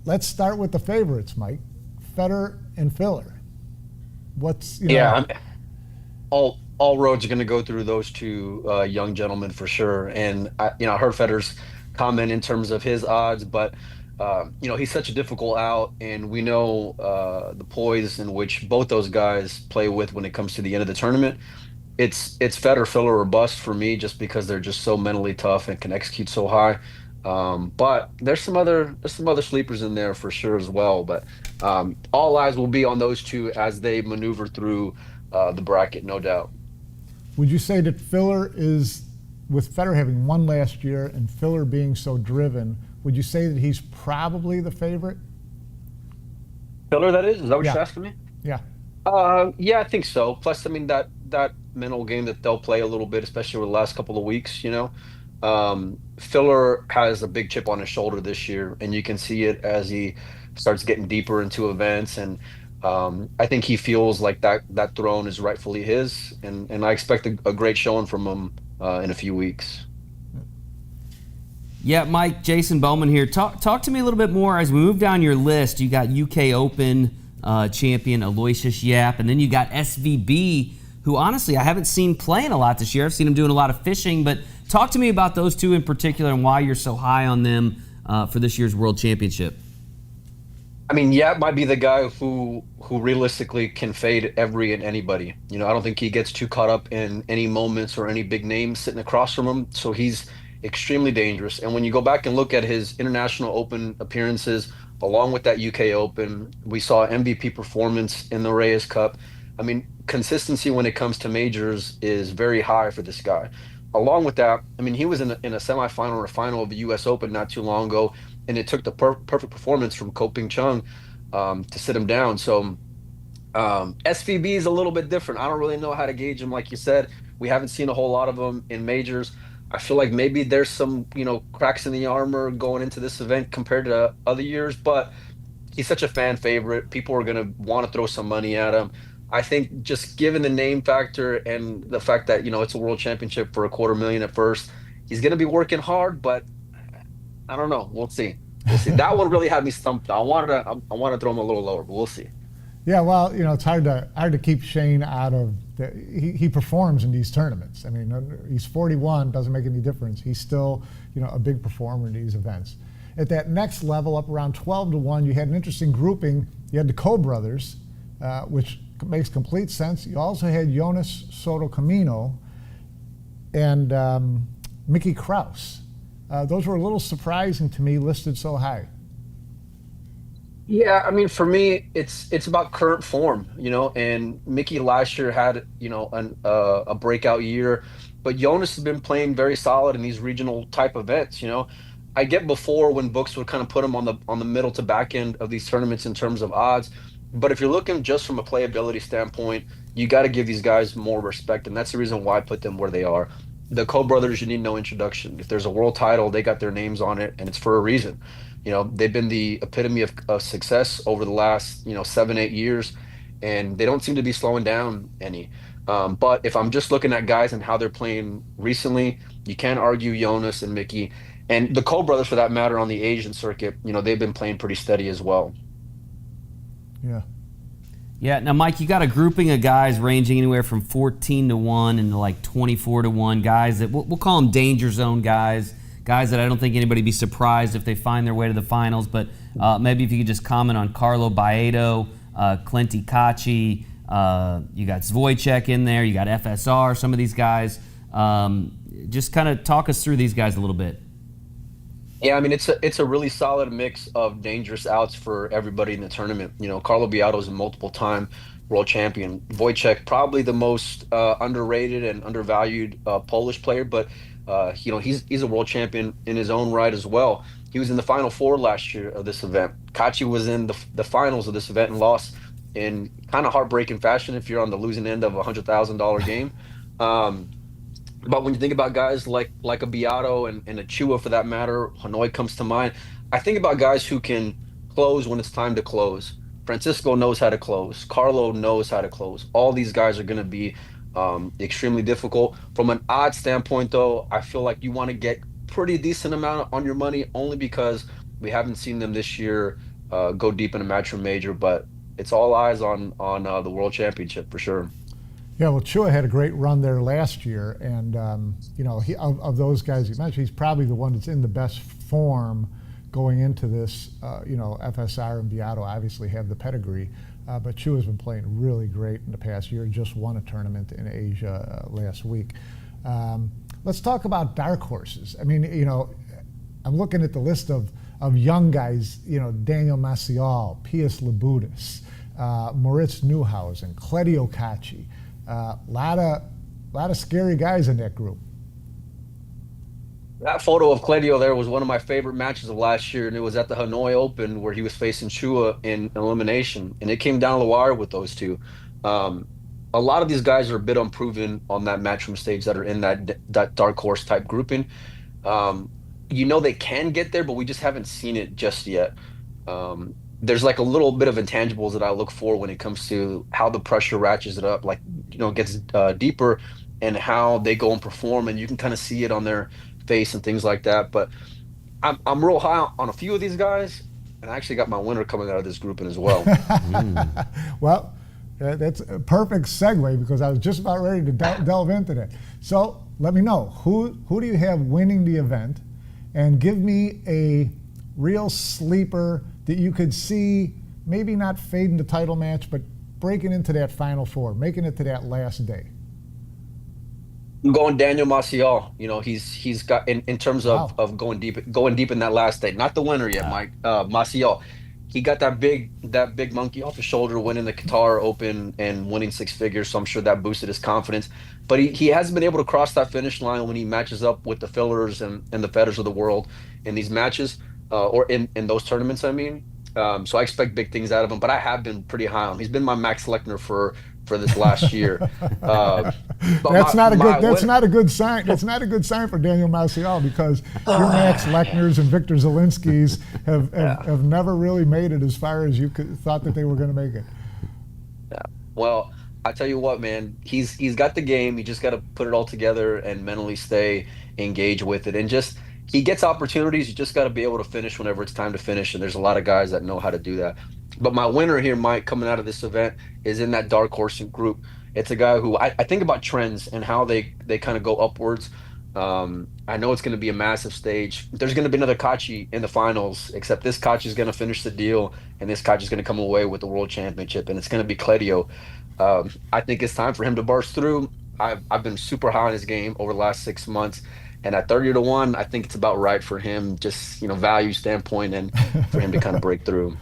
let's start with the favorites, Mike. Fedor and Filler. All roads are going to go through those two young gentlemen for sure. And I heard Federer's comment in terms of his odds, but he's such a difficult out, and we know the poise in which both those guys play with when it comes to the end of the tournament. It's Federer, Filler, or bust for me, just because they're just so mentally tough and can execute so high. But there's some other sleepers in there for sure as well. But all eyes will be on those two as they maneuver through the bracket, no doubt. Would you say that Filler is, with Federer having won last year and Filler being so driven, would you say that he's probably the favorite? Filler, that is that what Yeah. you're asking me? Yeah. Yeah, I think so. Plus, I mean that mental game that they'll play a little bit, especially over the last couple of weeks. Filler has a big chip on his shoulder this year, and you can see it as he starts getting deeper into events. And I think he feels like that throne is rightfully his, and I expect a great showing from him in a few weeks. Yeah, Mike, Jason Bowman here. Talk to me a little bit more as we move down your list. You got UK Open champion Aloysius Yap, and then you got SVB, who honestly I haven't seen playing a lot this year. I've seen him doing a lot of fishing, but talk to me about those two in particular and why you're so high on them for this year's World Championship. I mean, Yap might be the guy who realistically can fade every and anybody. I don't think he gets too caught up in any moments or any big names sitting across from him. So he's extremely dangerous. And when you go back and look at his International Open appearances, along with that UK Open, we saw MVP performance in the Reyes Cup. I mean, consistency when it comes to majors is very high for this guy. Along with that, I mean, he was in a semifinal or a final of the US Open not too long ago. and it took the perfect performance from Ko Ping Chung to sit him down. So SVB is a little bit different. I don't really know how to gauge him. Like you said, we haven't seen a whole lot of them in majors. I feel like maybe there's some, cracks in the armor going into this event compared to other years, but he's such a fan favorite. People are going to want to throw some money at him. I think just given the name factor and the fact that, it's a world championship for a 250,000 at first, he's going to be working hard, but I don't know. We'll see. We'll see. That one really had me stumped. I wanted to throw him a little lower, but we'll see. Yeah, well, it's hard to keep Shane out of he performs in these tournaments. I mean, he's 41, doesn't make any difference. He's still, a big performer in these events. At that next level, up around 12-1, you had an interesting grouping. You had the Ko brothers, which makes complete sense. You also had Jonas Soto Camino and Mickey Kraus. Those were a little surprising to me, listed so high. Yeah, I mean, for me, it's about current form, and Mickey last year had, a breakout year, but Jonas has been playing very solid in these regional type events. I get before when books would kind of put him on the middle to back end of these tournaments in terms of odds, but if you're looking just from a playability standpoint, you got to give these guys more respect, and that's the reason why I put them where they are. The Ko brothers, you need no introduction. If there's a world title, they got their names on it, and it's for a reason. They've been the epitome of success over the last, 7, 8 years, and they don't seem to be slowing down any. But if I'm just looking at guys and how they're playing recently, you can't argue Jonas and Mickey. And the Ko brothers, for that matter, on the Asian circuit, they've been playing pretty steady as well. Yeah. Yeah. Now, Mike, you got a grouping of guys ranging anywhere from 14-1 and like 24-1 guys that we'll call them danger zone guys that I don't think anybody be surprised if they find their way to the finals. But maybe if you could just comment on Carlo Baedo, Clinty Kachi, you got Zvojcek in there, you got FSR, some of these guys. Just kind of talk us through these guys a little bit. Yeah, I mean, it's a really solid mix of dangerous outs for everybody in the tournament. Carlo Biado is a multiple-time world champion. Wojciech, probably the most underrated and undervalued Polish player, but he's a world champion in his own right as well. He was in the Final Four last year of this event. Kachi was in the finals of this event and lost in kind of heartbreaking fashion if you're on the losing end of a $100,000 game. But when you think about guys like a Beato and a Chua for that matter, Hanoi comes to mind. I think about guys who can close when it's time to close. Francisco knows how to close. Carlo knows how to close. All these guys are going to be extremely difficult. From an odd standpoint, though, I feel like you want to get pretty decent amount on your money only because we haven't seen them this year go deep in a matchroom major. But it's all eyes on the World Championship for sure. Yeah, well, Chua had a great run there last year, and of those guys you mentioned, he's probably the one that's in the best form going into this. FSR and Beato obviously have the pedigree, but Chua's been playing really great in the past year. Just won a tournament in Asia last week. Let's talk about dark horses. I mean, I'm looking at the list of young guys. Daniel Maciel, Pius Labutis, Moritz Neuhausen, Cledio Kachi. Lot of scary guys in that group. That photo of Cledio there was one of my favorite matches of last year, and it was at the Hanoi Open where he was facing Chua in elimination, and it came down the wire with those two. A lot of these guys are a bit unproven on that matchroom stage that are in that dark horse type grouping. They can get there, but we just haven't seen it just yet. There's like a little bit of intangibles that I look for when it comes to how the pressure ratchets it up, like, gets deeper and how they go and perform. And you can kind of see it on their face and things like that. But I'm real high on a few of these guys. And I actually got my winner coming out of this grouping as well. Well, that's a perfect segue because I was just about ready to delve into that. So let me know, who do you have winning the event? And give me a real sleeper that you could see maybe not fading the title match, but breaking into that Final Four, making it to that last day. I'm going Daniel Maciel. He's got in terms of going deep in that last day. Not the winner yet, Mike. Maciel. He got that big monkey off his shoulder, winning the Qatar Open and winning six figures. So I'm sure that boosted his confidence. But he hasn't been able to cross that finish line when he matches up with the Fillers and the Fedders of the world in these matches. or in those tournaments, I mean. So I expect big things out of him, but I have been pretty high on him. He's been my Max Lechner for this last year. Uh, but That's not a my good. That's win, not a good sign. That's not a good sign for Daniel Maciel, because your Max Lechners and Victor Zelinskis have never really made it as far as you thought that they were going to make it. well, I tell you what, man, he's got the game. You just got to put it all together and mentally stay engaged with it. And just he gets opportunities. You just got to be able to finish whenever it's time to finish. And there's a lot of guys that know how to do that. But my winner here, Mike, coming out of this event, is in that dark horse group. It's a guy who I think about trends and how they kind of go upwards. I know it's going to be a massive stage. There's going to be another Kachi in the finals, except this Kachi is going to finish the deal, and this Kachi is going to come away with the world championship, and it's going to be Cledio. I think it's time for him to burst through. I've been super high on his game over the last 6 months, and at 30-1, I think it's about right for him, just value standpoint, and for him to kind of break through.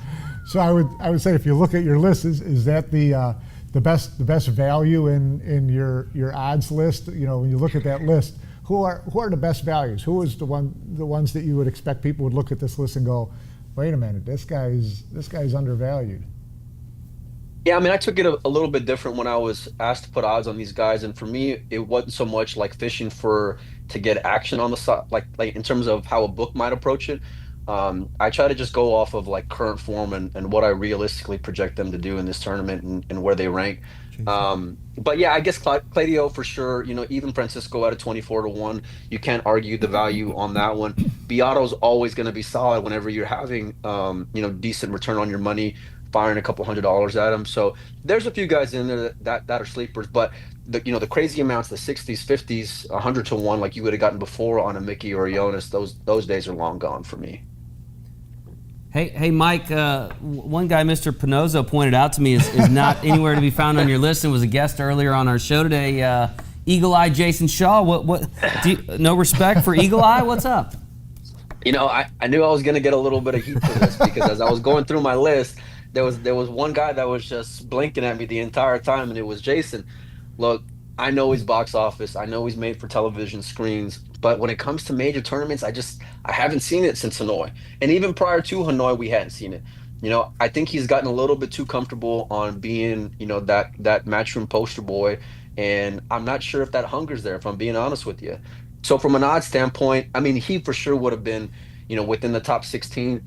So I would say, if you look at your list, is that the best value in your odds list? When you look at that list, who are the best values? Who is the ones that you would expect people would look at this list and go, wait a minute, this guy's undervalued? Yeah, I mean, I took it a little bit different when I was asked to put odds on these guys, and for me, it wasn't so much like fishing to get action on the side, like in terms of how a book might approach it. I try to just go off of like current form and what I realistically project them to do in this tournament and where they rank. But yeah, I guess Claudio for sure. Even Francisco at a 24-1, you can't argue the value on that one. Beato's always going to be solid whenever you're having decent return on your money, firing a couple $100 at him. So there's a few guys in there that are sleepers, but the crazy amounts, the 60s, 50s, 100-1, like you would have gotten before on a Mickey or a Jonas, those days are long gone for me. Hey, Mike. One guy, Mr. Pinozzo, pointed out to me is not anywhere to be found on your list, and was a guest earlier on our show today. Eagle Eye Jason Shaw. What? No respect for Eagle Eye? What's up? I knew I was going to get a little bit of heat for this, because as I was going through my list, there was one guy that was just blinking at me the entire time, and it was Jason. Look, I know he's box office. I know he's made for television screens. But when it comes to major tournaments, I haven't seen it since Hanoi. And even prior to Hanoi, we hadn't seen it. I think he's gotten a little bit too comfortable on being, that matchroom poster boy. And I'm not sure if that hunger's there, if I'm being honest with you. So from an odds standpoint, I mean, he for sure would have been, within the top 16.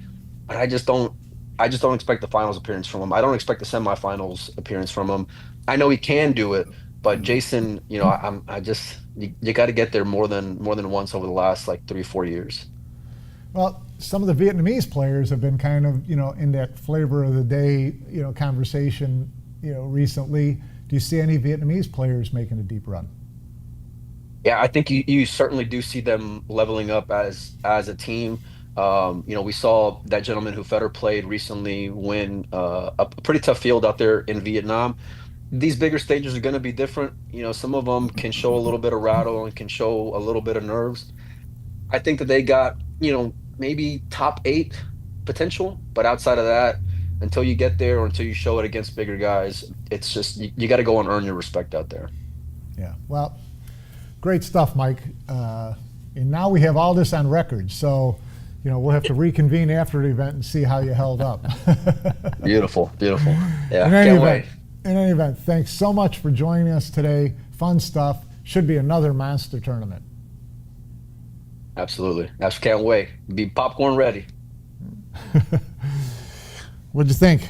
But I just don't expect the finals appearance from him. I don't expect the semifinals appearance from him. I know he can do it. But Jason, you got to get there more than once over the last like 3-4 years. Well, some of the Vietnamese players have been kind of in that flavor of the day conversation recently. Do you see any Vietnamese players making a deep run? Yeah, I think you certainly do see them leveling up as a team. We saw that gentleman who Fedor played recently win a pretty tough field out there in Vietnam. These bigger stages are going to be different. Some of them can show a little bit of rattle and can show a little bit of nerves. I think that they got, maybe top 8 potential, but outside of that, until you get there or until you show it against bigger guys, it's just, you got to go and earn your respect out there. Yeah, well, great stuff, Mike. And now we have all this on record, so we'll have to reconvene after the event and see how you held up. Beautiful. Yeah, can't wait. In any event, thanks so much for joining us today. Fun stuff. Should be another monster tournament. Absolutely. Can't wait. Be popcorn ready. What'd you think?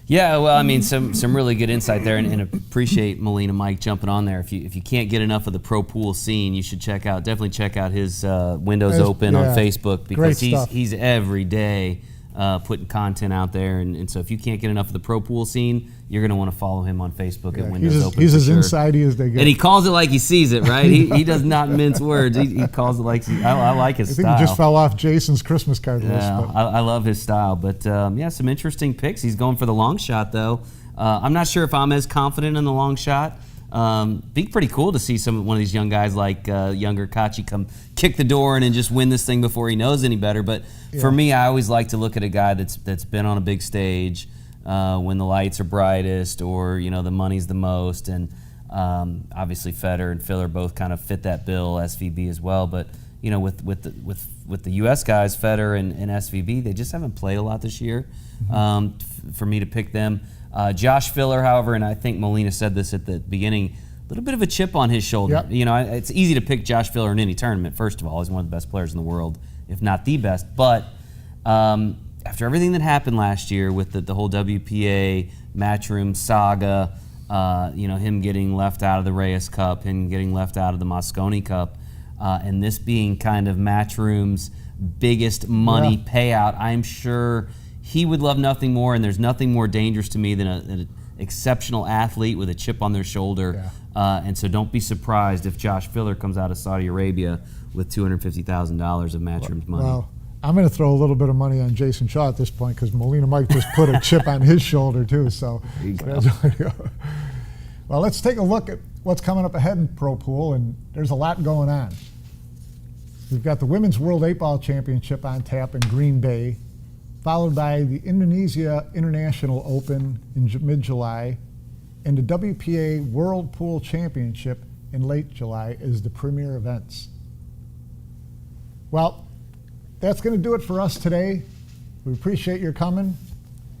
Yeah, well, I mean, some really good insight there, and appreciate Molina Mike jumping on there. If you can't get enough of the pro pool scene, you should definitely check out his Windows Open on Facebook, because he's every day putting content out there, and so if you can't get enough of the pro pool scene, you're going to want to follow him on Facebook at Windows Open. He's as insidey as they get. And he calls it like he sees it, right? He does not mince words. He calls it like I like his style. I think he just fell off Jason's Christmas card list. But. I love his style. But some interesting picks. He's going for the long shot, though. I'm not sure if I'm as confident in the long shot. Be pretty cool to see one of these young guys like younger Kachi come kick the door and just win this thing before he knows any better. But for me, I always like to look at a guy that's been on a big stage when the lights are brightest, or the money's the most. And obviously Fedor and Phil are both kind of fit that bill, SVB as well. But you know, with the U.S. guys, Federer and SVB, they just haven't played a lot this year. For me to pick them, Josh Filler, however, and I think Molina said this at the beginning, a little bit of a chip on his shoulder. Yep. You know, it's easy to pick Josh Filler in any tournament. First of all, he's one of the best players in the world, if not the best. But after everything that happened last year with the whole WPA Matchroom saga, you know, him getting left out of the Reyes Cup, him getting left out of the Mosconi Cup, and this being kind of Matchroom's biggest money payout, I'm sure he would love nothing more, and there's nothing more dangerous to me than an exceptional athlete with a chip on their shoulder. And so don't be surprised if Josh Filler comes out of Saudi Arabia with $250,000 of Matchroom's money. Well, I'm going to throw a little bit of money on Jason Shaw at this point because Molina Mike just put a chip on his shoulder too. So, well, let's take a look at what's coming up ahead in Pro Pool, and there's a lot going on. We've got the Women's World 8-Ball Championship on tap in Green Bay, followed by the Indonesia International Open in mid-July, and the WPA World Pool Championship in late July as the premier events. Well, that's going to do it for us today. We appreciate your coming.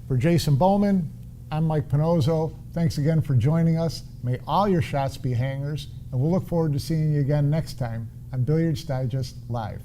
For Jason Bowman, I'm Mike Pinozzo. Thanks again for joining us. May all your shots be hangers, and we'll look forward to seeing you again next time on Billiards Digest Live.